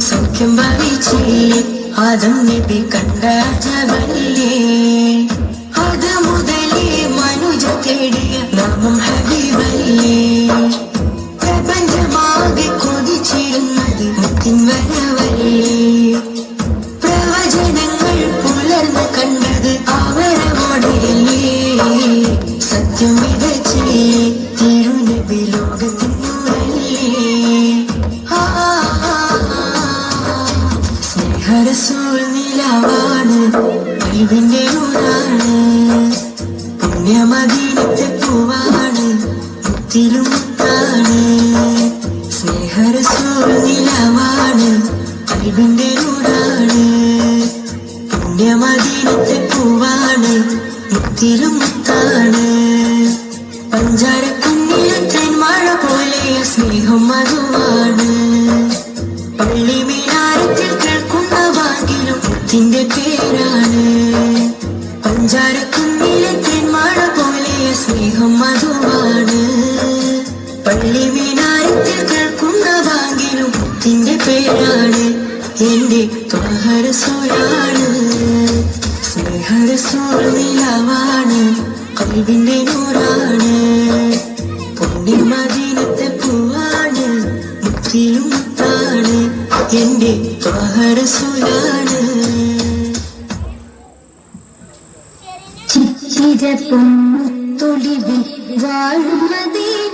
സൗഖ്യം ഭാവിച്ചേ ആദം നബി കണ്ട ജബലേ അത് മുതലേ മനുജ തേടിയ നാമം ഹബീബല്ലേ പ്രപഞ്ചമാകെ കൊതിച്ചിരുന്നത് മുത്തിൻ വരവല്ലേ പ്രവചനങ്ങൾ പുലർന്ന് കണ്ടത് അവരവോടെയല്ലേ സത്യം വിതച്ചേ തിരുനബി ലോകത്തിൻ നൂറല്ലേ സ്നേഹരസൂൽ നിലാവാണ് കൽവിന്റെ നൂറാണ് പുണ്യമദീനത്തെ പൂവാണ് മുത്തിലും മുത്താണ് സ്നേഹരസൂൽ നിലാവാണ് കൽവിന്റെ നൂറാണ് പുണ്യമദീനത്തെ പൂവാണ് മുത്തിലും മുത്താണ് പഞ്ചാരക്കുന്നിലെ തേൻമഴ പോലെ സ്നേഹം മധുവാണ് പള്ളി മിനാരത്തിൽ കേൾക്കുന്ന വാക്കിലും മുത്തിന്റെ പേരാണ് പഞ്ചാരക്കുന്നിലെ തേൻമഴ പോലെ സ്നേഹം മധുവാണ് പള്ളി മിനാരത്തിൽ കേൾക്കുന്ന വാക്കിലും മുത്തിന്റെ പേരാണ് എന്റെ ത്വഹറസൂലാണ് സ്നേഹരസൂൽ നിലാവാണ് കൽവിന്റെ നൂറാണ് പുണ്യമദീനത്തെ പൂവാണ് മുത്തിലും മുത്താണ് എന്റെ ത്വഹറസൂലാണ് ചിരപ്പൊന്നും തൊളിവിൽ വാഴും മദീന